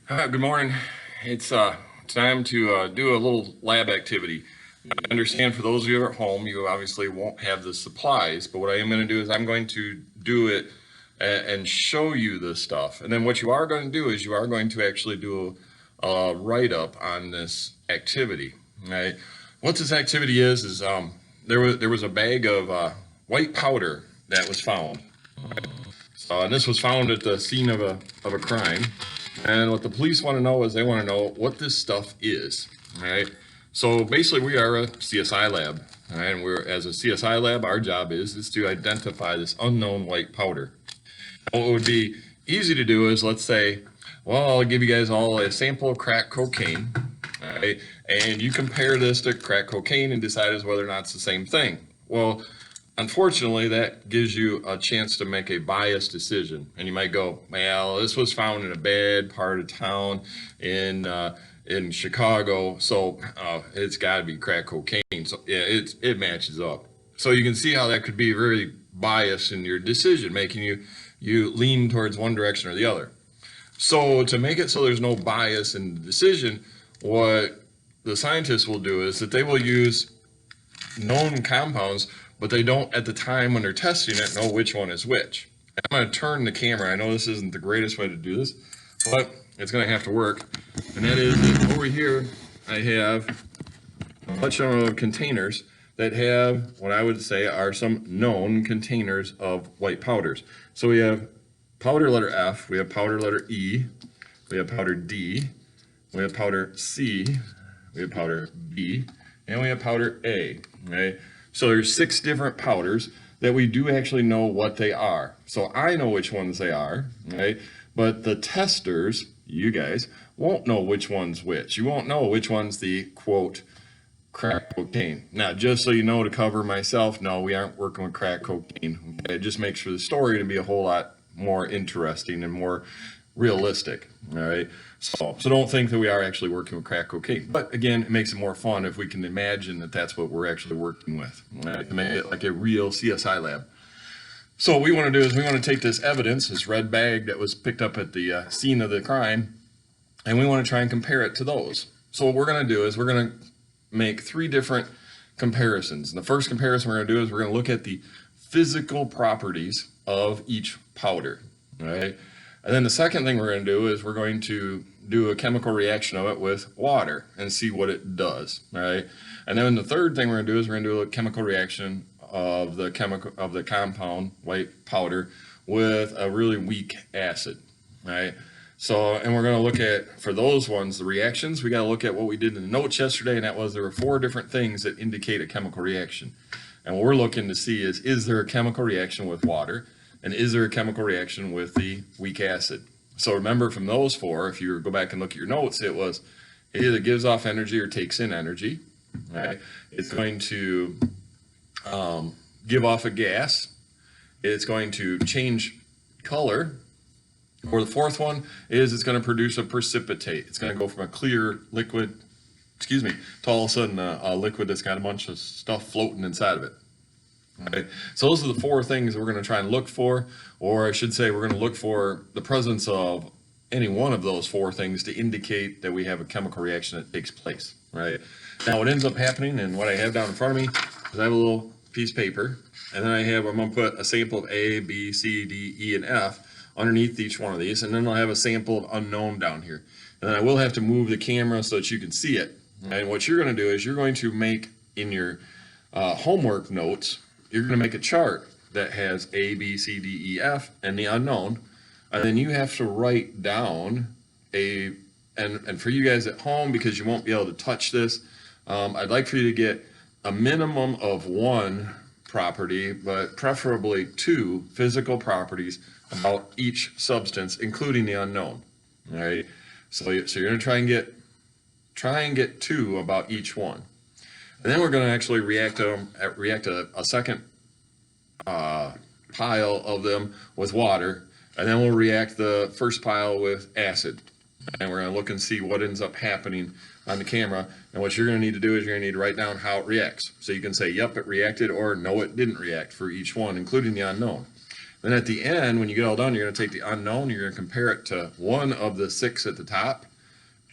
Good morning. It's time to do a little lab activity. I understand for those of you at home, you obviously won't have the supplies, but what I am going to do is I'm going to do it and show you the stuff. And then what you are going to do is you are going to actually do a write-up on this activity. Right? What this activity is there was a bag of white powder that was found. And this was found at the scene of a crime. And what the police want to know is they want to know what this stuff is. All right. So basically, we are a CSI lab. All right. And we're as a CSI lab, our job is to identify this unknown white powder. What would be easy to do is let's say, well, I'll give you guys all a sample of crack cocaine. All right. And you compare this to crack cocaine and decide as whether or not it's the same thing. Well, unfortunately, that gives you a chance to make a biased decision. And you might go, well, this was found in a bad part of town in Chicago, so it's got to be crack cocaine. So yeah, it matches up. So you can see how that could be very biased in your decision, making you lean towards one direction or the other. So to make it so there's no bias in the decision, what the scientists will do is that they will use known compounds, but they don't, at the time when they're testing it, know which one is which. I'm going to turn the camera. I know this isn't the greatest way to do this, but it's going to have to work. And that is that over here, I have a bunch of containers that have what I would say are some known containers of white powders. So we have powder letter F, we have powder letter E, we have powder D, we have powder C, we have powder B, and we have powder A. Okay? So there's 6 different powders that we do actually know what they are. So I know which ones they are, right? But the testers, you guys, won't know which one's which. You won't know which one's the, quote, crack cocaine. Now, just so you know, to cover myself, no, we aren't working with crack cocaine. Okay? It just makes for the story to be a whole lot more interesting and more realistic. All right. So don't think that we are actually working with crack cocaine. But again, it makes it more fun if we can imagine that that's what we're actually working with. Right? To make it like a real CSI lab. So what we want to do is we want to take this evidence, this red bag that was picked up at the scene of the crime, and we want to try and compare it to those. So what we're going to do is we're going to make 3 different comparisons. And the first comparison we're going to do is we're going to look at the physical properties of each powder. Right? And then the second thing we're going to do is we're going to do a chemical reaction of it with water and see what it does. Right? And then the third thing we're going to do is we're going to do a chemical reaction of the compound white powder with a really weak acid. Right? So, and we're going to look at, for those ones, the reactions, we got to look at what we did in the notes yesterday, and that was there were 4 different things that indicate a chemical reaction. And what we're looking to see is there a chemical reaction with water? And is there a chemical reaction with the weak acid? So remember from those 4, if you go back and look at your notes, it was it either gives off energy or takes in energy. Right? It's going to give off a gas. It's going to change color. Or the 4th one is it's going to produce a precipitate. It's going to go from a clear liquid, to all of a sudden a liquid that's got a bunch of stuff floating inside of it. Right. So those are the 4 things we're going to try and look for, or I should say we're going to look for the presence of any one of those 4 things to indicate that we have a chemical reaction that takes place. Right. Now what ends up happening, and what I have down in front of me, is I have a little piece of paper, and then I'm going to put a sample of A, B, C, D, E, and F underneath each one of these, and then I'll have a sample of unknown down here. And then I will have to move the camera so that you can see it. And what you're going to do is you're going to make in your homework notes, you're going to make a chart that has A, B, C, D, E, F, and the unknown. And then you have to write down and for you guys at home, because you won't be able to touch this, I'd like for you to get a minimum of 1 property, but preferably 2 physical properties about each substance, including the unknown. All right. So you're going to try and get 2 about each one. And then we're going to actually react a second pile of them with water, and then we'll react the first pile with acid. And we're going to look and see what ends up happening on the camera. And what you're going to need to do is you're going to need to write down how it reacts. So you can say, yep, it reacted, or no, it didn't react for each one, including the unknown. Then at the end, when you get all done, you're going to take the unknown, you're going to compare it to one of the 6 at the top,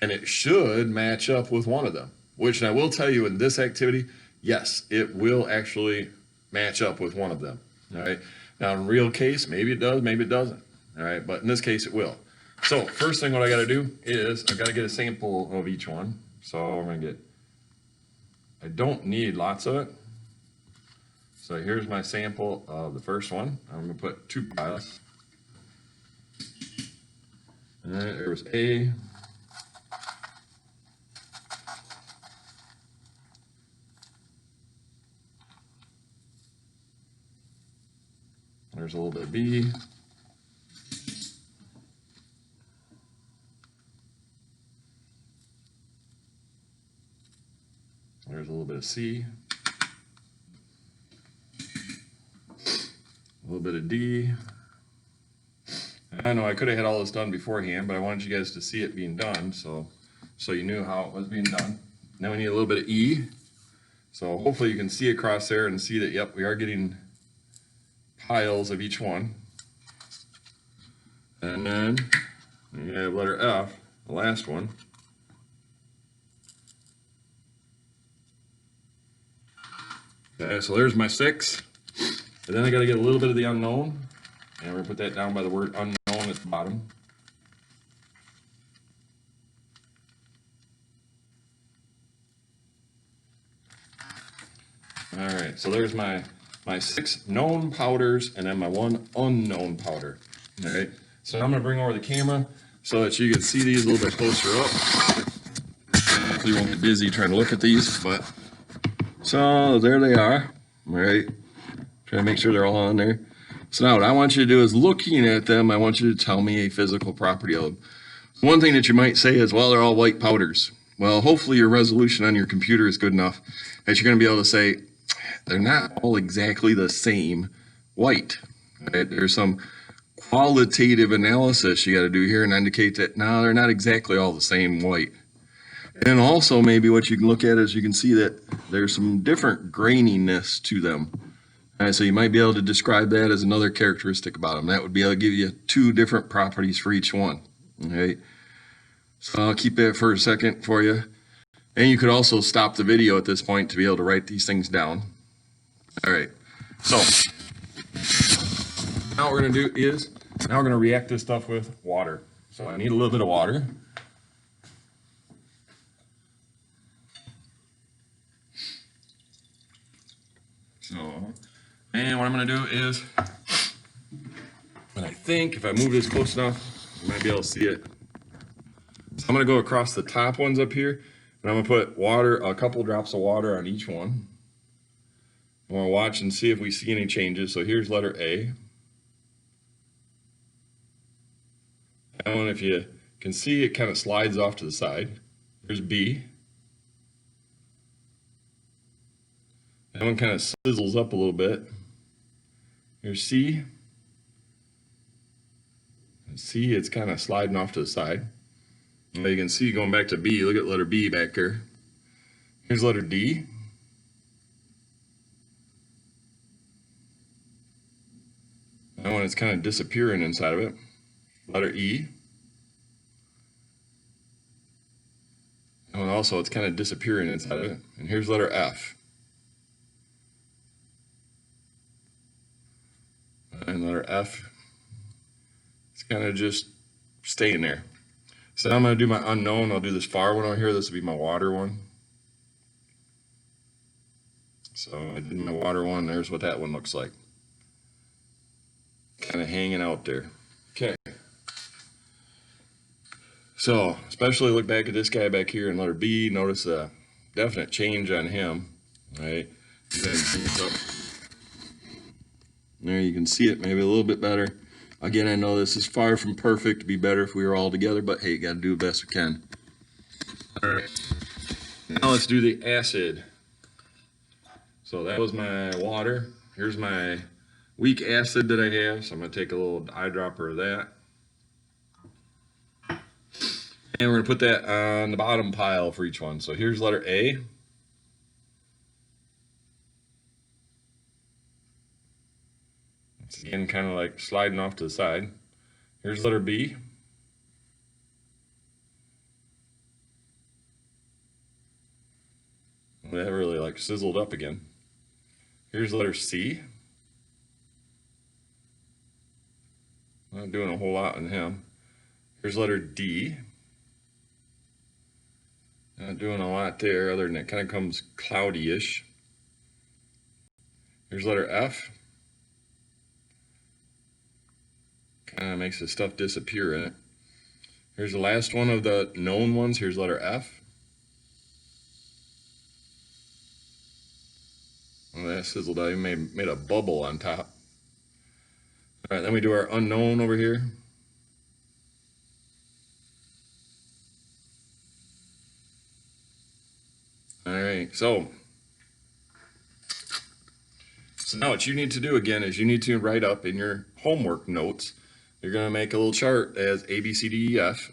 and it should match up with one of them, which I will tell you in this activity, yes, it will actually match up with one of them. All right. Now in real case, maybe it does, maybe it doesn't. All right. But in this case, it will. So first thing what I got to do is I've got to get a sample of each one. So I'm going to get, I don't need lots of it. So here's my sample of the first one. I'm going to put 2 piles. All right, there was A. There's a little bit of B. There's a little bit of C. A little bit of D. I know I could have had all this done beforehand, but I wanted you guys to see it being done, so you knew how it was being done. Now we need a little bit of E. So hopefully you can see across there and see that, yep, we are getting piles of each one. And then you have letter F, the last one. Okay, so there's my 6. And then I got to get a little bit of the unknown. And we're going to put that down by the word unknown at the bottom. All right, so there's my 6 known powders and then my 1 unknown powder. All right, so I'm going to bring over the camera so that you can see these a little bit closer up. Hopefully you won't be busy trying to look at these, but so there they are. All right, try to make sure they're all on there. So now what I want you to do is, looking at them, I want you to tell me a physical property of them. One thing that you might say is, well, they're all white powders. Well, hopefully your resolution on your computer is good enough that you're going to be able to say, they're not all exactly the same white. Right? There's some qualitative analysis you got to do here and indicate that, no, they're not exactly all the same white. And also maybe what you can look at is you can see that there's some different graininess to them. All right, so you might be able to describe that as another characteristic about them. That would be able to give you 2 different properties for each one. Okay, so I'll keep that for a second for you. And you could also stop the video at this point to be able to write these things down. All right, so now what we're going to do is, now we're going to react this stuff with water. So I need a little bit of water. So, and what I'm going to do is, and I think if I move this close enough, you might be able to see it. So I'm going to go across the top ones up here, and I'm going to put water, a couple drops of water on each one. I'm going to watch and see if we see any changes. So here's letter A. That one, if you can see, it kind of slides off to the side. Here's B. That one kind of sizzles up a little bit. Here's C. And C, it's kind of sliding off to the side. Now you can see going back to B, look at letter B back there. Here's letter D. That one is kind of disappearing inside of it. Letter E. That one also, it's kind of disappearing inside of it. And here's letter F. And letter F, it's kind of just staying there. So now I'm going to do my unknown. I'll do this far one over here. This will be my water one. So I did my water one. There's what that one looks like. Kind of hanging out there. Okay. So especially look back at this guy back here in letter B. Notice a definite change on him. All right. There you can see it maybe a little bit better. Again, I know this is far from perfect. It'd be better if we were all together, but hey, you got to do the best we can. All right. Now let's do the acid. So that was my water. Here's my weak acid that I have. So I'm going to take a little eyedropper of that. And we're going to put that on the bottom pile for each one. So here's letter A. It's again kind of like sliding off to the side. Here's letter B. That really like sizzled up again. Here's letter C. Not doing a whole lot on him. Here's letter D. Not doing a lot there, other than it kind of comes cloudy-ish. Here's letter F. Kind of makes the stuff disappear in it. Here's the last one of the known ones. Here's letter F. Well, that sizzled out. Even made a bubble on top. All right, then we do our unknown over here. All right, so now what you need to do again is you need to write up in your homework notes. You're going to make a little chart as A, B, C, D, E, F,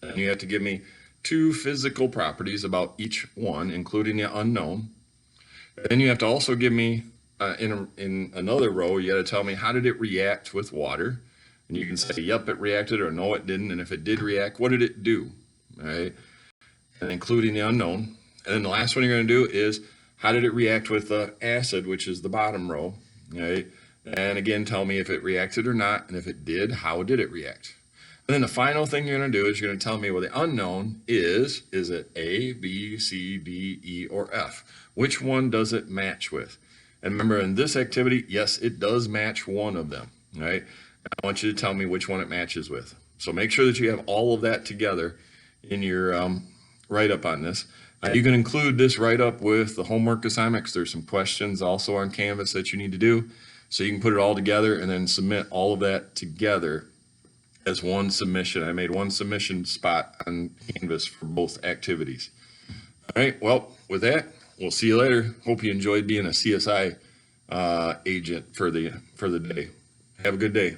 and you have to give me 2 physical properties about each one, including the unknown. Then you have to also give me, in another row, you got to tell me how did it react with water. And you can say, yep, it reacted, or no, it didn't. And if it did react, what did it do? All right, and including the unknown. And then the last one you're going to do is, how did it react with the acid, which is the bottom row? All right, and again, tell me if it reacted or not, and if it did, how did it react? And then the final thing you're going to do is you're going to tell me what the unknown is it A, B, C, D, E, or F? Which one does it match with? And remember, in this activity, yes, it does match one of them, right? I want you to tell me which one it matches with. So make sure that you have all of that together in your write-up on this. You can include this write-up with the homework assignments. There's some questions also on Canvas that you need to do. So you can put it all together and then submit all of that together as one submission. I made one submission spot on Canvas for both activities. All right, well, with that, we'll see you later. Hope you enjoyed being a CSI agent for the day. Have a good day.